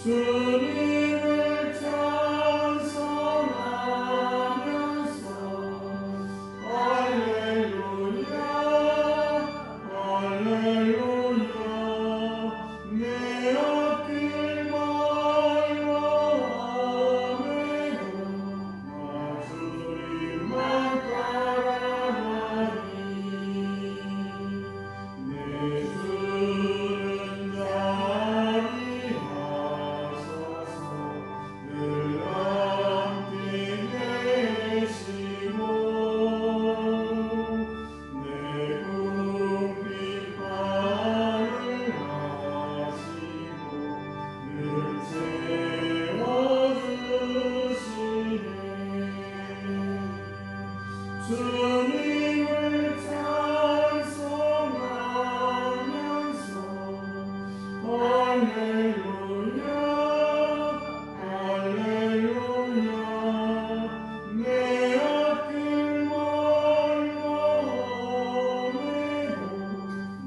주님을 찬송하면서 할렐루야 할렐루야 내 앞길 말로 아메도 나 주님만 따라가니 내 주는 자리하소서 늘 함께 계시고 내 궁핍함을 하시고 늘 채워주시네 주님을 찬송하면서 할렐루야 할렐루야 내 앞길 말로 아메도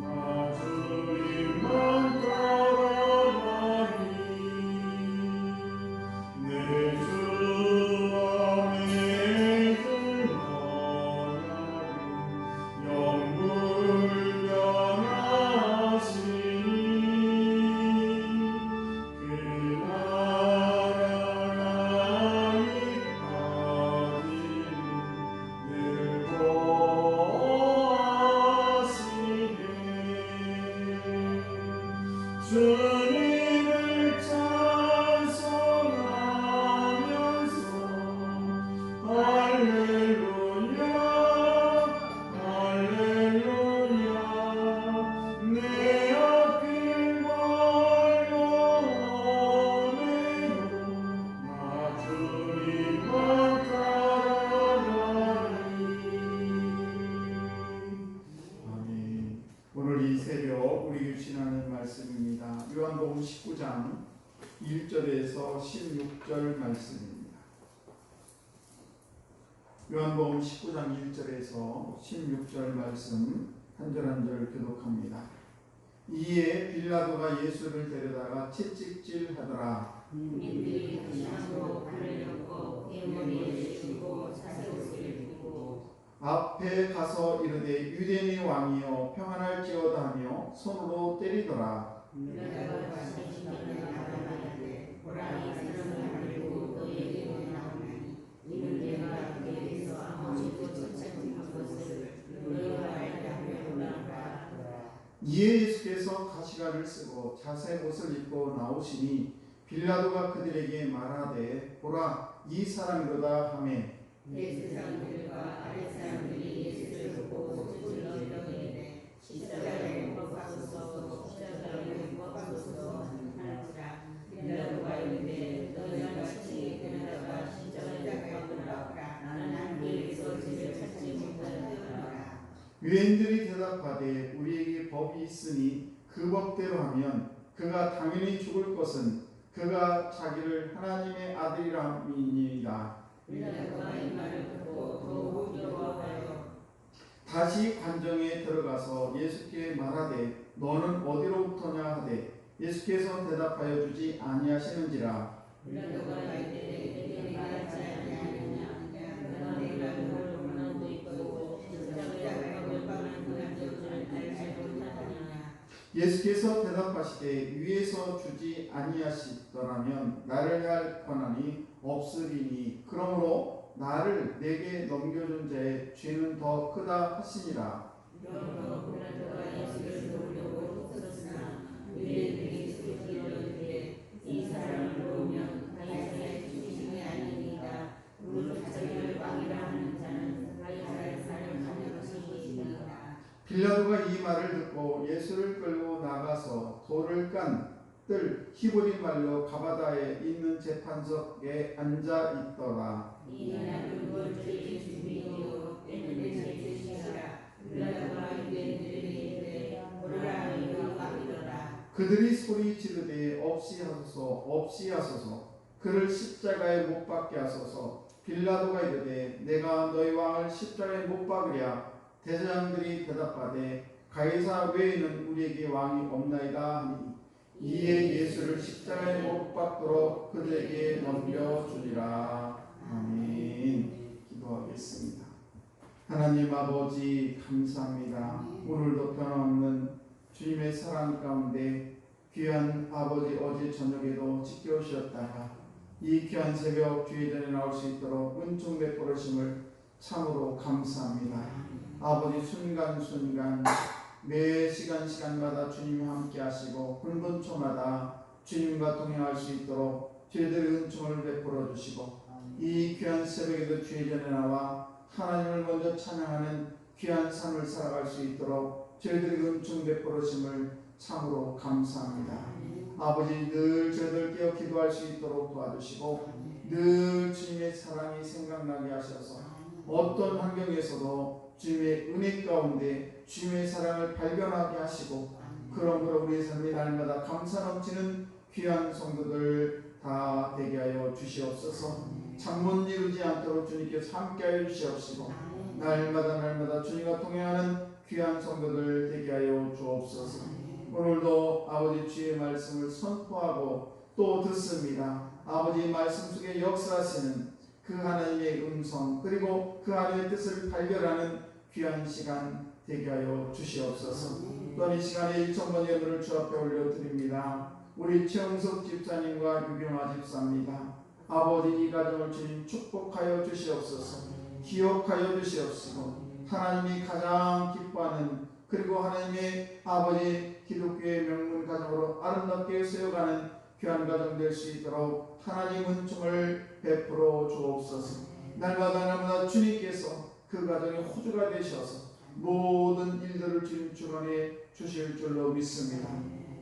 나 주님만 따라가니 내 주 안에 들어가니 영불변하시니 그 나라까지는 늘 보아시네 주님을 찬송하면서 할렐루야 할렐루야 내 앞길 말로 아메도 나 주님만 따라가니 아멘. 오늘 이 새벽 우리 주신 하나님 말씀입니다. 요한복음 19장 1절에서 16절 말씀입니다. 요한복음 19장 1절에서 16절 말씀 한 절 한 절 교독합니다. 이에 빌라도가 예수를 데려다가 채찍질하더라. 군인들이 다시하고 불을 엮고 대머리에 씌우고 자색옷을 입고 앞에 가서 이르되 유대인의 왕이여 평안할지어다 하며 손으로 때리더라. 빌라도가 자신에게 나가라되 보라 이 사람을 알고 너희에게 나오나니 이는 내가 그에 대해서 아무것도 찾지 못한 것을 너희가 알게 하려고 하더라. 이에 예수께서 가시관을 쓰고 자색옷을 입고 나오시니 빌라도가 그들에게 말하되 보라 이 사람이로다 하매 내 사람들과 아랫 사람들이 예수를 보고 소리를 지르되 십자가에 못 박소서 십자가에 못 박소서 하는지라. 빌라도가 이르되 너희가 같이 데려다가 십자가에 못 박으라. 나는 너희에게서 죄를 찾지 못하였노라. 유대인들이 대답하되 우리에게 법이 있으니 그 법대로 하면 그가 당연히 죽을 것은 그가 자기를 하나님의 아들이라 함이니이다. 빌라도가 이 말을 듣고 더욱 두려워하여 다시 관정에 들어가서 예수께 말하되 너는 어디로부터냐 하되 예수께서 대답하여 주지 아니하시는지라. 빌라도가 이르되 내가 하지 아니하느냐 내가 내가 너를 원하고 있고 십자가에 못 박는 그날 줄을 알지 못하느냐. 예수께서 대답하시되 위에서 주지 아니하시더라면 나를 할 권한이 없으리니 그러므로 나를 내게 넘겨준 자의 죄는 더 크다 하시니라. 그러므로 빌라도가 예수를 놓으려고 힘썼으나 유대인들이 예수께 이르되 이 사람을 놓으면 가이사의 주신이 아니니이다. 무릇 자기를 왕이라 하는 자는 가이사의 사령하는 것이니이다. 빌라도가 이 말을 듣고 예수를 끌고 나가서 돌을 깐 뜰 히브리 말로 가바다에 있는 재판석에 앉아 있더라. 이 나라는 원죄의 주민이요 때는 내 죄시하라. 빌라도가 유대인들에게 이르되 보라 이가 왕이더라. 그들이 소리 지르되 없이 하소서 그를 십자가에 못 박게 하소서. 빌라도가 이르되 내가 너희 왕을 십자가에 못 박으랴. 대제사장들이 대답하되 가이사 외에는 우리에게 왕이 없나이다 하니 이에 예수를 십자가에 못 박도록 그들에게 넘겨주리라. 아멘. 기도하겠습니다. 하나님 아버지 감사합니다. 오늘도 변함없는 주님의 사랑 가운데 귀한 아버지 어제 저녁에도 지켜주셨다가 이 귀한 새벽 주의 전에 나올 수 있도록 은총 베풀으심을 참으로 감사합니다. 아버지 순간순간 매 시간마다 주님이 함께 하시고 분분초마다 주님과 동행할 수 있도록 저희들의 은총을 베풀어 주시고 이 귀한 새벽에도 주의 전에 나와 하나님을 먼저 찬양하는 귀한 삶을 살아갈 수 있도록 저희들의 은총 베풀으심을 참으로 감사합니다. 아버지 늘 저희들 깨어 기도할 수 있도록 도와주시고 늘 주님의 사랑이 생각나게 하셔서 어떤 환경에서도 주님의 은혜 가운데 주님의 사랑을 발견하게 하시고 그러므로 우리의 삶이 날마다 감사 넘치는 귀한 성도들 다 되게 하여 주시옵소서. 잠못 이루지 않도록 주님께서 함께하여 주시옵시고 날마다 주님과 동행하는 귀한 성도들 되게 하여 주옵소서. 오늘도 아버지 주의 말씀을 선포하고 또 듣습니다. 아버지 말씀 속에 역사하시는 그 하나님의 음성 그리고 그 하나님의 뜻을 발견하는 귀한 시간 되게 하여 주시옵소서. 또한 이 시간에 1,000번 예물을 주 앞에 올려드립니다. 우리 최영석 집사님과 유경아 집사입니다. 아버지 이 가정을 주님 축복하여 주시옵소서. 기억하여 주시옵시고 하나님이 가장 기뻐하는 그리고 하나님의 아버지 기독교의 명문 가정으로 아름답게 세워가는 귀한 가정 될 수 있도록 하나님 은총을 베풀어 주옵소서. 날마다 주님께서 그 가정의 호주가 되셔서 모든 일들을 주님 주관해 주실 줄로 믿습니다.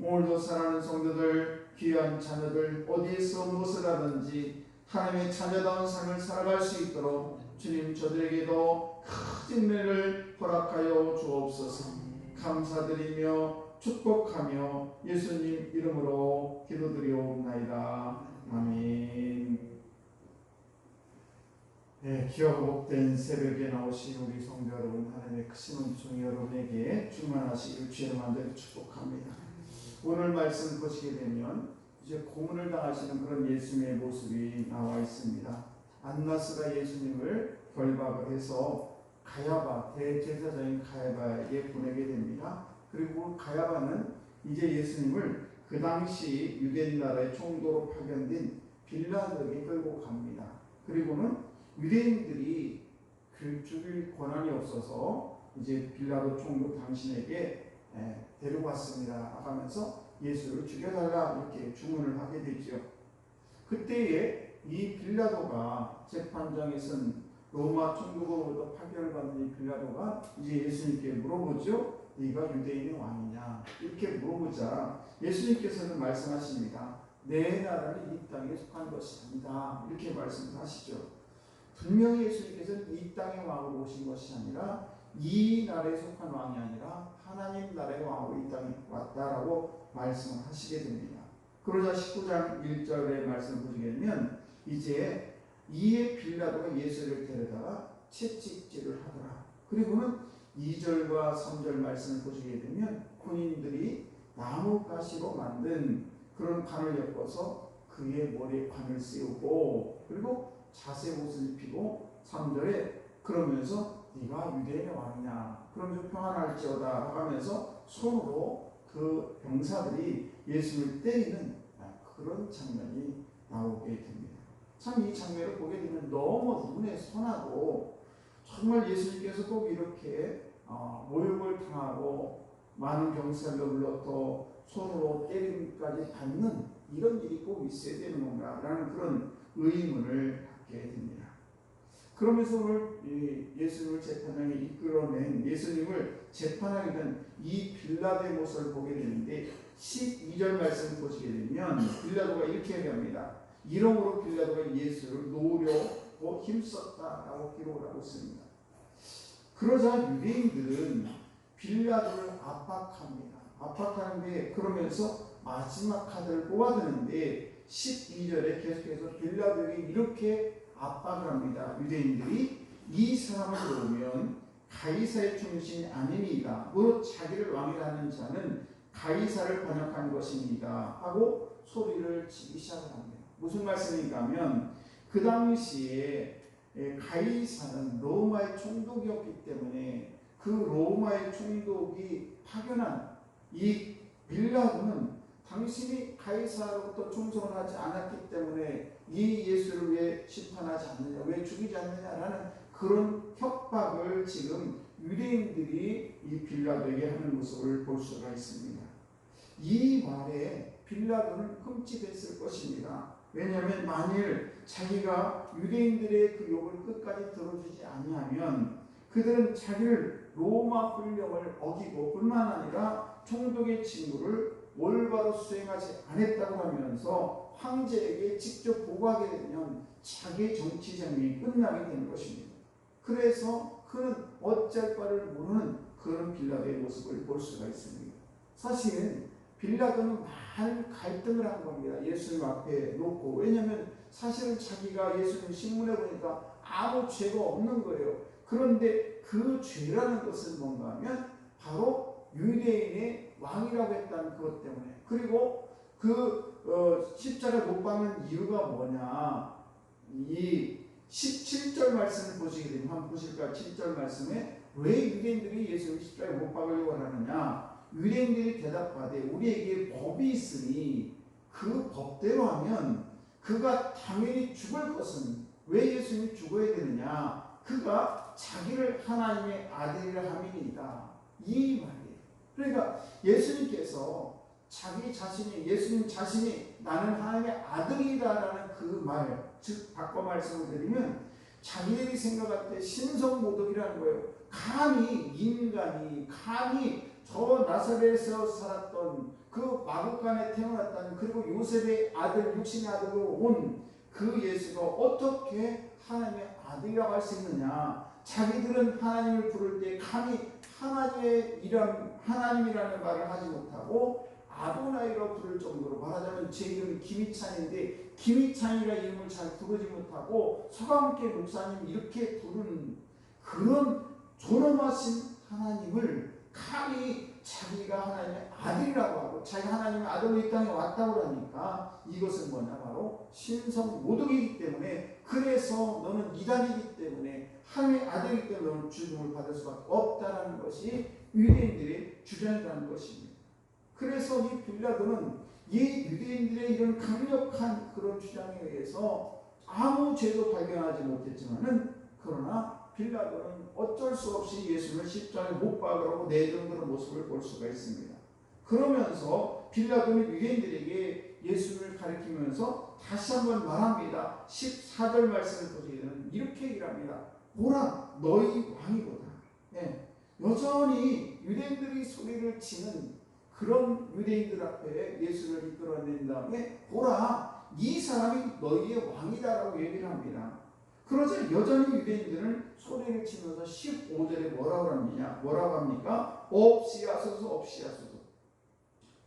오늘도 사랑하는 성도들 귀한 자녀들 어디에서 무엇을 하든지 하나님의 자녀다운 삶을 살아갈 수 있도록 주님 저들에게도 큰 은혜를 허락하여 주옵소서. 감사드리며 축복하며 예수님 이름으로 기도드리옵나이다. 아멘. 네, 귀하고 복된 새벽에 나오신 우리 성도 여러분, 하나님의 크신 은총이 여러분에게 충만하시길 주의 만들어 축복합니다. 오늘 말씀 보시게 되면 이제 고문을 당하시는 그런 예수님의 모습이 나와 있습니다. 안나스가 예수님을 결박을 해서 가야바 대제사장인 가야바에게 보내게 됩니다. 그리고 가야바는 이제 예수님을 그 당시 유대 나라의 총독으로 파견된 빌라도에게 끌고 갑니다. 그리고는 유대인들이 그 죽일 권한이 없어서 이제 빌라도 총독 당신에게 데리고 왔습니다 하면서 예수를 죽여달라 이렇게 주문을 하게 되죠. 그때에 이 빌라도가 재판장에 선 로마 총독으로부터 파견을 받는 이 빌라도가 이제 예수님께 물어보죠. 네가 유대인의 왕이냐 이렇게 물어보자 예수님께서는 말씀하십니다. 내 나라는 이 땅에 속한 것이 아니다 이렇게 말씀하시죠. 분명히 예수님께서는 이 땅의 왕으로 오신 것이 아니라 이 나라에 속한 왕이 아니라 하나님 나라의 왕으로 이 땅에 왔다라고 말씀을 하시게 됩니다. 그러자 19장 1절의 말씀을 보시게 되면 이제 이에 빌라도가 예수를 데려다가 채찍질을 하더라. 그리고는 2절과 3절 말씀을 보시게 되면 군인들이 나무가시로 만든 그런 관을 엮어서 그의 머리에 관을 씌우고 그리고 자색 옷을 입히고 3절에 그러면서 네가 유대인의 왕이냐 그러면서 평안할지어다 하면서 손으로 그 병사들이 예수를 때리는 그런 장면이 나오게 됩니다. 참 이 장면을 보게 되면 너무 눈에 선하고 정말 예수님께서 꼭 이렇게 모욕을 당하고 많은 병사를 불러 또 손으로 때림까지 받는 이런 일이 꼭 있어야 되는 건가라는 그런 의문을 갖게 됩니다. 그러면서 오늘 예수님을 재판장에 이끌어낸 예수님을 재판하게 된 이 빌라도의 모습을 보게 되는데 12절 말씀을 보시게 되면 빌라도가 이렇게 얘기합니다. 이러므로 빌라도가 예수를 노려고 힘썼다라고 기록을 하고 있습니다. 그러자 유대인들은 빌라도를 압박합니다. 압박하는데 그러면서 마지막 카드를 뽑아드는데 12절에 계속해서 빌라도에게 이렇게 압박을 합니다. 유대인들이 이 사람을 놓으면 가이사의 충신이 아니니이다. 무릇 자기를 왕이라 하는 자는 가이사를 번역한 것입니다 하고 소리를 치기 시작을 합니다. 무슨 말씀인가 하면 그 당시에 가이사는 로마의 총독이었기 때문에 그 로마의 총독이 파견한 이 빌라도는 당신이 가이사로부터 충성을 하지 않았기 때문에 이 예수를 왜 심판하지 않느냐, 왜 죽이지 않느냐라는 그런 협박을 지금 유대인들이 이 빌라도에게 하는 모습을 볼 수가 있습니다. 이 말에 빌라도는 흠칫했을 것입니다. 왜냐하면 만일 자기가 유대인들의 그 욕을 끝까지 들어주지 아니하면 그들은 자기를 로마 훈령을 어기고 뿐만 아니라 총독의 직무를 올바로 수행하지 않았다고 하면서 황제에게 직접 보고하게 되면 자기의 정치 생명이 끝나게 되는 것입니다. 그래서 그는 어쩔 바를 모르는 그런 빌라도의 모습을 볼 수가 있습니다. 사실은 빌라도는 많은 갈등을 한 겁니다. 예수님 앞에 놓고. 왜냐하면 사실은 자기가 예수님 신문에 보니까 아무 죄가 없는 거예요. 그런데 그 죄라는 것은 뭔가 하면 바로 유대인의 왕이라고 했다는 그것 때문에, 그리고 십자가에 못 박는 이유가 뭐냐, 이 17절 말씀을 보시게 되면 한번 보실까요? 7절 말씀에 왜 유대인들이 예수를 십자가에 못 박으려고 하느냐, 유대인들이 대답하되 우리에게 법이 있으니 그 법대로 하면 그가 당연히 죽을 것은 왜 예수님이 죽어야 되느냐, 그가 자기를 하나님의 아들이라 함이니이다, 이 말이에요. 그러니까 예수님께서 자기 자신이, 예수님 자신이 나는 하나님의 아들이다라는 그 말, 즉 바꿔 말씀을 드리면 자기들이 생각할 때 신성모독이라는 거예요. 감히 인간이, 감히 저 나사렛에서 살았던 그 마구간에 태어났다는, 그리고 요셉의 아들, 육신의 아들로 온 그 예수가 어떻게 하나님의 아들이라고 할 수 있느냐. 자기들은 하나님을 부를 때 감히 하나님이라는 말을 하지 못하고 아도나이로 부를 정도로, 말하자면 제 이름이 김희찬인데 김희찬이라 이름을 잘 부르지 못하고 서강계 목사님 이렇게 부르는 그런 존엄하신 하나님을 감히 자기가 하나님의 아들이라고 하고 자기가 하나님의 아들로 이 땅에 왔다고 하니까 이것은 뭐냐, 바로 신성모독이기 때문에, 그래서 너는 이단이기 때문에 하나님의 아들이기 때문에 너는 죽음을 받을 수밖에 없다라는 것이 유대인들의 주장이라는 것입니다. 그래서 이 빌라도는 이 유대인들의 이런 강력한 그런 주장에 의해서 아무 죄도 발견하지 못했지만은, 그러나 빌라도는 어쩔 수 없이 예수를 십자가에 못 박으라고 내던드는 모습을 볼 수가 있습니다. 그러면서 빌라도는 유대인들에게 예수를 가리키면서 다시 한번 말합니다. 14절 말씀을 보시게 되면 이렇게 얘기를 합니다. 보라, 너희 왕이로다. 네. 여전히 유대인들이 소리를 치는 그런 유대인들 앞에 예수를 이끌어낸 다음에 보라, 이 사람이 너희의 왕이다라고 얘기를 합니다. 그러자 여전히 유대인들은 소리를 치면서 15절에 뭐라고 합니까? 없이 하소서, 없이 하소서.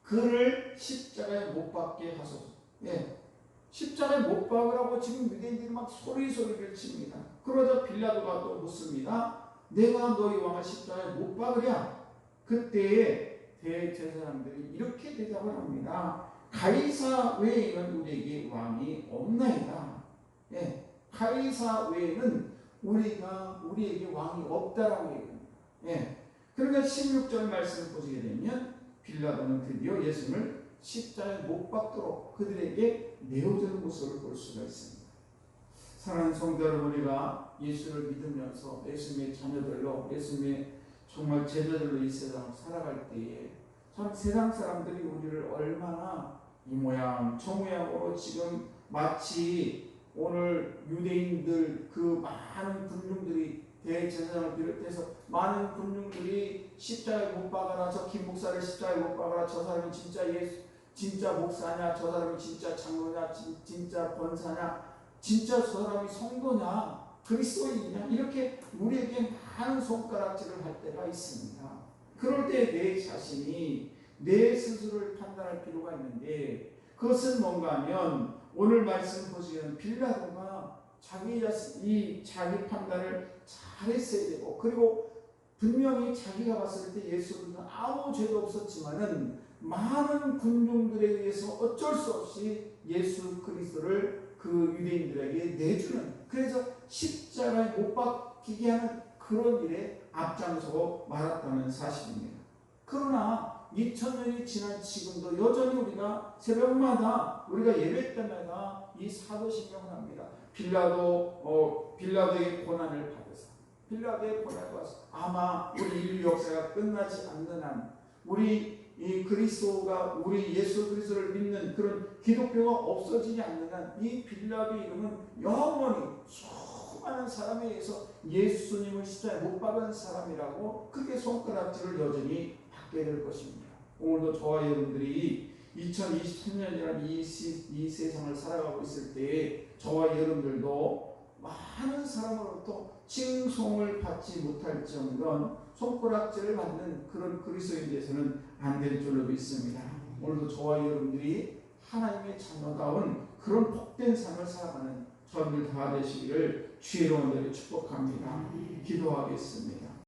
그를 십자가에 못 박게 하소서. 예. 십자가에 못 박으라고 지금 유대인들이 막 소리를 칩니다. 그러자 빌라도가 또 묻습니다. 내가 너희 왕을 십자가에 못 박으랴? 그때에 대제사장들이 이렇게 대답을 합니다. 가이사 외에는 우리에게 왕이 없나이다. 예. 가이사 외에는 우리에게 왕이 없다라고 얘기합니다. 예. 그러니까 16절 말씀을 보시게 되면 빌라도는 드디어 예수를 십자가에 못 박도록 그들에게 내어주는 모습을 볼 수가 있습니다. 사랑하는 성도 여러분, 우리가 예수를 믿으면서 예수님의 자녀들로, 예수님의 정말 제자들로 이 세상을 살아갈 때에 참 세상 사람들이 우리를 얼마나 이 모양 저 모양으로 지금 마치 오늘 유대인들 그 많은 군중들이, 대제사장을 비롯해서 많은 군중들이 십자가에 못 박아라, 저 김 목사를 십자가에 못 박아라, 저 사람이 진짜 목사냐, 저 사람이 진짜 장로냐, 진짜 권사냐, 진짜 저 사람이 성도냐, 그리스도인이냐, 이렇게 우리에게 많은 손가락질을 할 때가 있습니다. 그럴 때 내 자신이 내 스스로를 판단할 필요가 있는데, 그것은 뭔가 하면 오늘 말씀 보시면 빌라도가 자기 판단을 잘했어야 되고, 그리고 분명히 자기가 봤을 때 예수는 아무 죄도 없었지만은 많은 군중들에 의해서 어쩔 수 없이 예수 그리스도를 그 유대인들에게 내주는, 그래서 십자가에 못 박히게 하는 그런 일에 앞장서고 말았다는 사실입니다. 그러나 2000년이 지난 지금도 여전히 우리가 새벽마다 우리가 예배 때마다 이 사도신경을 합니다. 빌라도의 고난을 받으사, 빌라도의 고난을 받아서 아마 우리 인류 역사가 끝나지 않는 한, 우리 이 그리스도가, 우리 예수 그리스도를 믿는 그런 기독교가 없어지지 않는 한 이 빌라도의 이름은 영원히 수많은 사람에 의해서 예수님을 십자가에 못 박은 사람이라고 크게 손가락질을 여전히 받게 될 것입니다. 오늘도 저와 여러분들이 2023년이라는 이 세상을 살아가고 있을 때에 저와 여러분들도 많은 사람으로부터 칭송을 받지 못할지언정 손가락질을 받는 그런 그리스도인 돼서는 안 될 줄로 믿습니다. 오늘도 저와 여러분들이 하나님의 자녀다운 그런 복된 삶을 살아가는 저희들 다 되시기를 주의 이름으로 축복합니다. 기도하겠습니다.